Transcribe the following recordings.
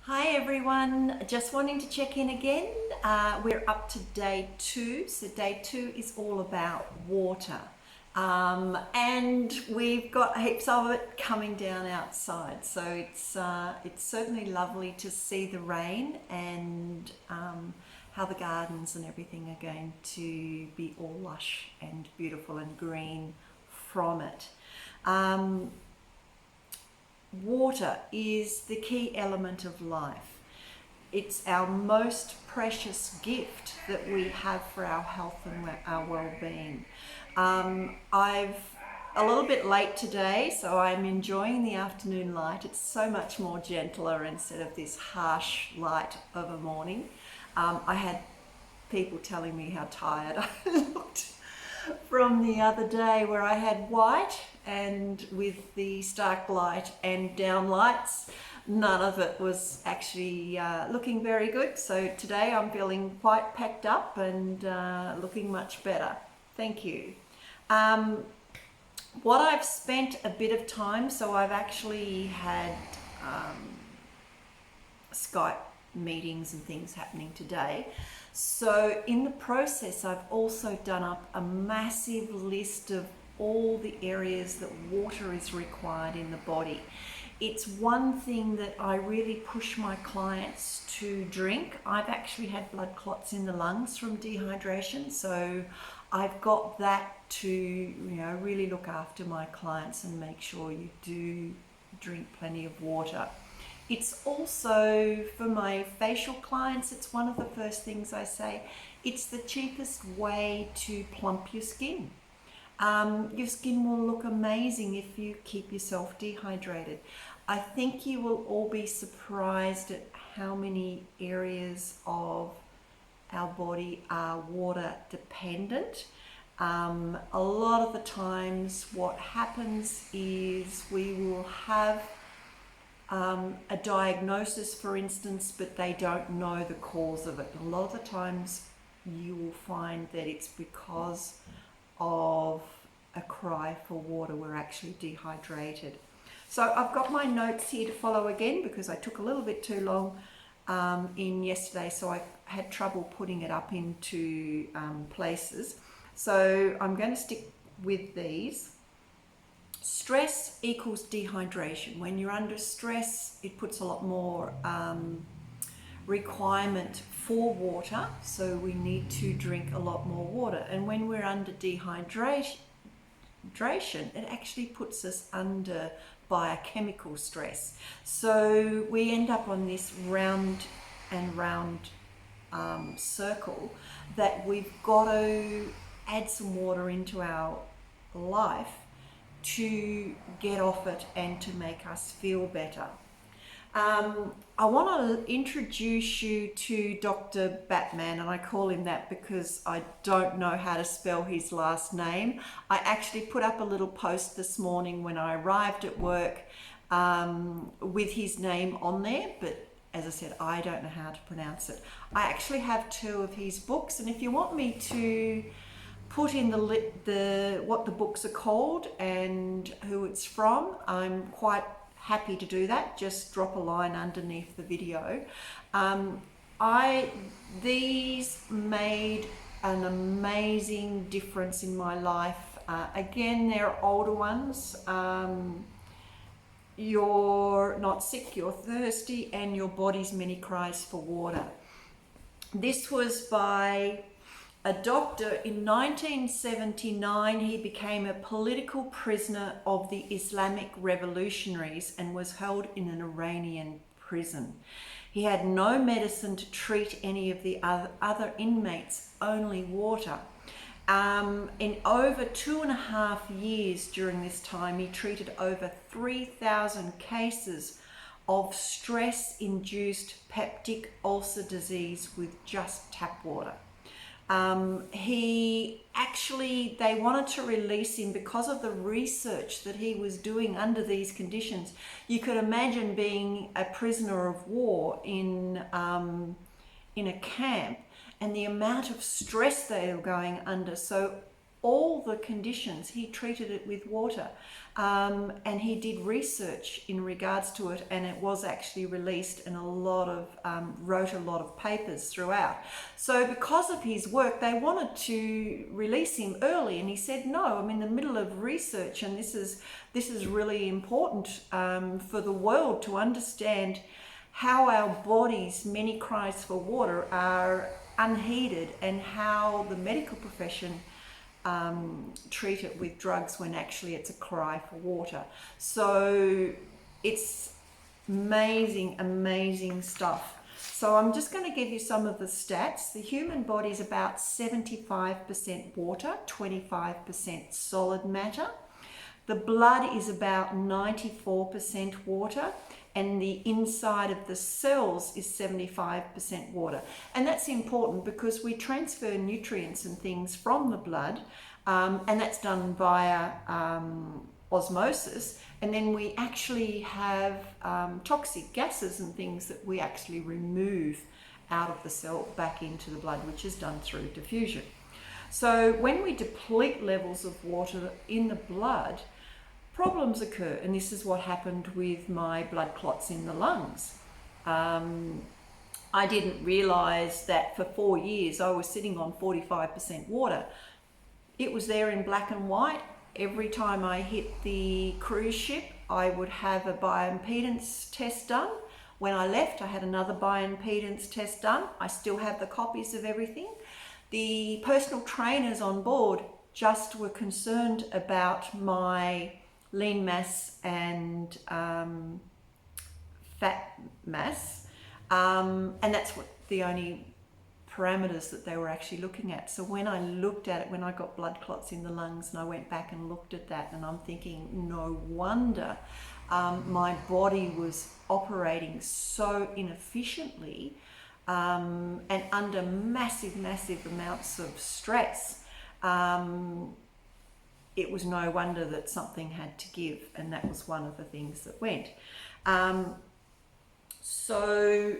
Hi everyone, just wanting to check in again. We're up to day 2. So day 2 is all about water. And we've got heaps of it coming down outside. So it's certainly lovely to see the rain and how the gardens and everything are going to be all lush and beautiful and green from it. Water is the key element of life. It's our most precious gift that we have for our health and our well-being. I've a little bit late today, so I'm enjoying the afternoon light. It's so much more gentler instead of this harsh light of a morning. I had people telling me how tired I looked from the other day where I had white and with the stark light and down lights. None of it was actually looking very good. So today I'm feeling quite packed up and looking much better. Thank you. What I've spent a bit of time, so I've actually had Skype meetings and things happening today. So in the process, I've also done up a massive list of all the areas that water is required in the body. It's one thing that I really push my clients to drink. I've actually had blood clots in the lungs from dehydration, so I've got that to really look after my clients and make sure you do drink plenty of water. It's also, for my facial clients, it's one of the first things I say. It's the cheapest way to plump your skin. Your skin will look amazing if you keep yourself dehydrated. I think you will all be surprised at how many areas of our body are water dependent. A lot of the times what happens is we will have a diagnosis, for instance, but they don't know the cause of it. A lot of the times you will find that it's because of a cry for water. We're actually dehydrated. So I've got my notes here to follow again because I took a little bit too long in yesterday, so I had trouble putting it up into places. So I'm going to stick with these. Stress equals dehydration. When you're under stress, it puts a lot more requirement for water, so we need to drink a lot more water. And when we're under dehydration, it actually puts us under biochemical stress. So we end up on this round and round circle that we've got to add some water into our life to get off it and to make us feel better. I want to introduce you to Dr. Batman, and I call him that because I don't know how to spell his last name. I actually put up a little post this morning when I arrived at work with his name on there, but as I said, I don't know how to pronounce it. I actually have 2 of his books, and if you want me to put in what the books are called and who it's from, I'm quite happy to do that. Just drop a line underneath the video. These made an amazing difference in my life. Again, they're older ones. You're not sick, you're thirsty, and your body's many cries for water. This was by a doctor in 1979. He became a political prisoner of the Islamic revolutionaries and was held in an Iranian prison. He had no medicine to treat any of the other inmates, only water. In over 2.5 years during this time, he treated over 3,000 cases of stress-induced peptic ulcer disease with just tap water. They wanted to release him because of the research that he was doing under these conditions. You could imagine being a prisoner of war in a camp and the amount of stress they were going under. So all the conditions. He treated it with water, and he did research in regards to it, and it was actually released, and wrote a lot of papers throughout. So because of his work, they wanted to release him early, and he said, no, I'm in the middle of research, and this is really important for the world to understand how our bodies' many cries for water are unheeded, and how the medical profession treat it with drugs when actually it's a cry for water. So it's amazing stuff. So I'm just going to give you some of the stats. The human body is about 75% water, 25% solid matter. The blood is about 94% water, and the inside of the cells is 75% water. And that's important because we transfer nutrients and things from the blood, and that's done via osmosis. And then we actually have toxic gases and things that we actually remove out of the cell back into the blood, which is done through diffusion. So when we deplete levels of water in the blood, problems occur, and this is what happened with my blood clots in the lungs. I didn't realize that for 4 years I was sitting on 45% water. It was there in black and white. Every time I hit the cruise ship, I would have a bioimpedance test done. When I left, I had another bioimpedance test done. I still have the copies of everything. The personal trainers on board just were concerned about my lean mass and fat mass, and that's what the only parameters that they were actually looking at. So when I looked at it, when I got blood clots in the lungs, and I went back and looked at that, and I'm thinking, no wonder my body was operating so inefficiently and under massive amounts of stress. It was no wonder that something had to give, and that was one of the things that went. So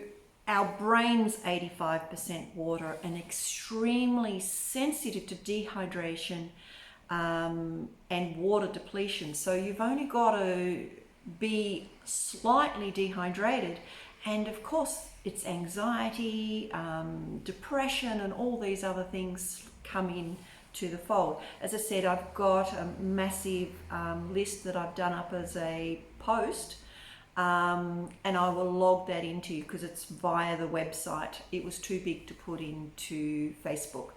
our brain's 85% water and extremely sensitive to dehydration and water depletion. So you've only got to be slightly dehydrated, and of course it's anxiety, depression, and all these other things come in to the fold. As I said, I've got a massive list that I've done up as a post, and I will log that into you because it's via the website. It was too big to put into Facebook,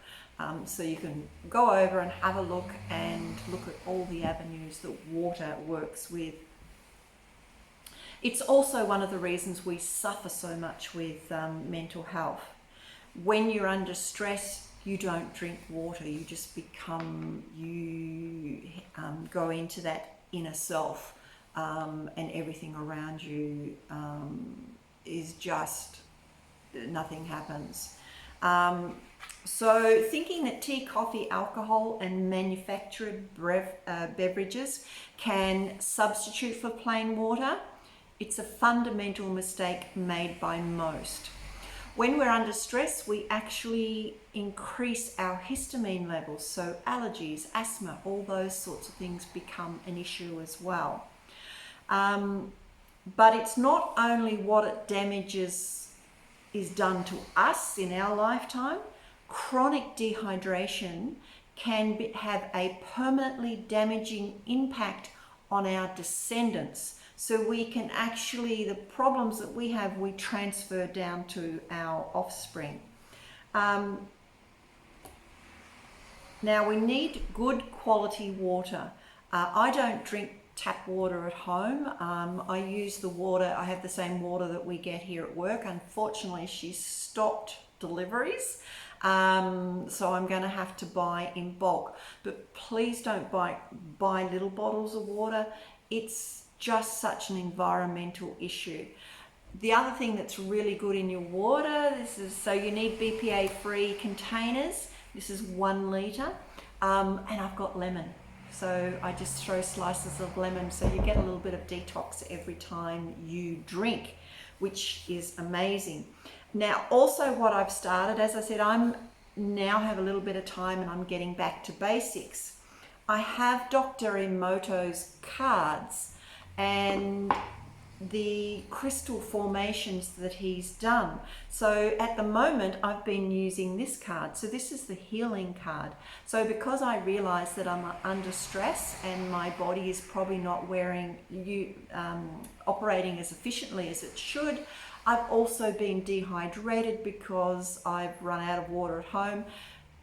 so you can go over and have a look and look at all the avenues that water works with. It's also one of the reasons we suffer so much with mental health. When you're under stress, you don't drink water, you just become, go into that inner self, and everything around you is just, nothing happens. So thinking that tea, coffee, alcohol and manufactured beverages can substitute for plain water, it's a fundamental mistake made by most. When we're under stress, we actually increase our histamine levels, so allergies, asthma, all those sorts of things become an issue as well. But it's not only what it damages is done to us in our lifetime. Chronic dehydration can have a permanently damaging impact on our descendants. So we can actually, the problems that we have, we transfer down to our offspring. Now we need good quality water. I don't drink tap water at home. I use the water, I have the same water that we get here at work. Unfortunately, she's stopped deliveries. So I'm going to have to buy in bulk. But please don't buy little bottles of water. It's just such an environmental issue. The other thing that's really good in your water, so you need BPA free containers. This is 1 litre, and I've got lemon. So I just throw slices of lemon, so you get a little bit of detox every time you drink, which is amazing. Now also what I've started, as I said, I'm now have a little bit of time and I'm getting back to basics, I have Dr. Emoto's cards and the crystal formations that he's done. So at the moment I've been using this card. So this is the healing card. So because I realize that I'm under stress and my body is probably not operating as efficiently as it should, I've also been dehydrated because I've run out of water at home,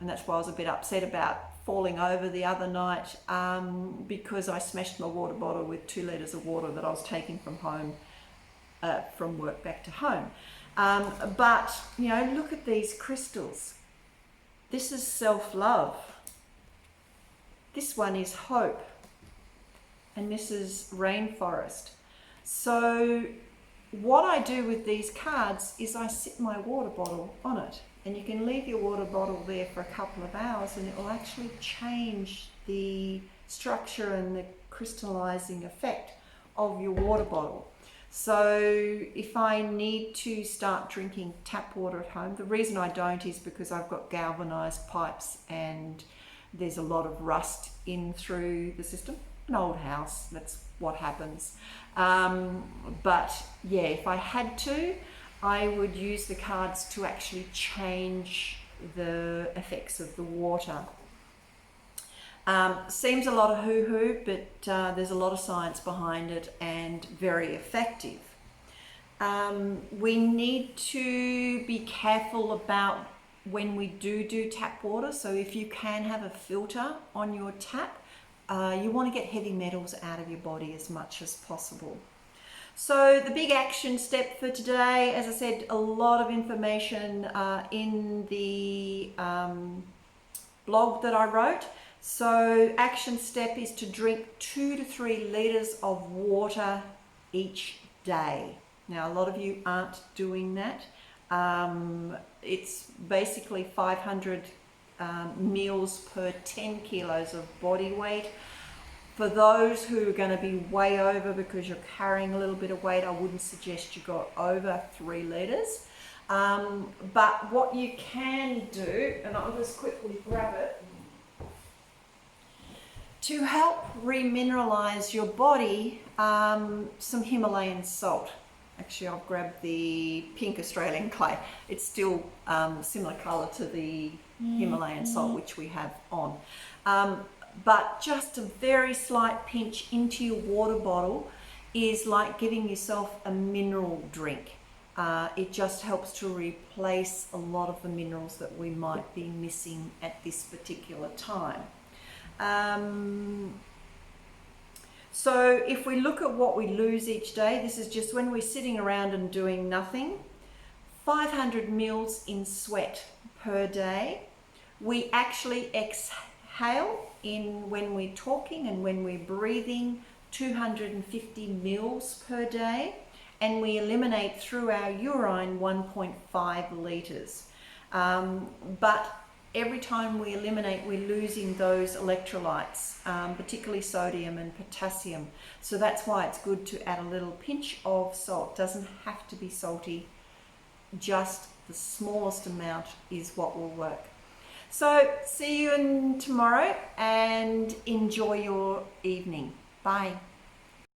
and that's why I was a bit upset about falling over the other night, because I smashed my water bottle with 2 litres of water that I was taking from home, from work back to home. But, you know, look at these crystals. This is self-love. This one is hope. And this is rainforest. So what I do with these cards is I sit my water bottle on it. And you can leave your water bottle there for a couple of hours and it will actually change the structure and the crystallizing effect of your water bottle. So if I need to start drinking tap water at home, the reason I don't is because I've got galvanized pipes and there's a lot of rust in through the system. An old house, that's what happens. But yeah, if I had to, I would use the cards to actually change the effects of the water. Seems a lot of hoo-hoo, but there's a lot of science behind it and very effective. We need to be careful about when we do tap water. So if you can have a filter on your tap, you want to get heavy metals out of your body as much as possible. So the big action step for today, as I said, a lot of information in the blog that I wrote. So action step is to drink 2 to 3 litres of water each day. Now, a lot of you aren't doing that. It's basically 500 mils per 10 kilos of body weight. For those who are going to be way over because you're carrying a little bit of weight, I wouldn't suggest you go over 3 litres. But what you can do, and I'll just quickly grab it, to help remineralize your body, some Himalayan salt. Actually, I've grabbed the pink Australian clay. It's still similar colour to the Himalayan salt, which we have on. But just a very slight pinch into your water bottle is like giving yourself a mineral drink. It just helps to replace a lot of the minerals that we might be missing at this particular time. So if we look at what we lose each day, this is just when we're sitting around and doing nothing, 500 mils in sweat per day. We actually exhale in when we're talking and when we're breathing, 250 mils per day, and we eliminate through our urine 1.5 litres. But every time we eliminate, we're losing those electrolytes, particularly sodium and potassium. So that's why it's good to add a little pinch of salt. Doesn't have to be salty, just the smallest amount is what will work. So see you tomorrow and enjoy your evening. Bye.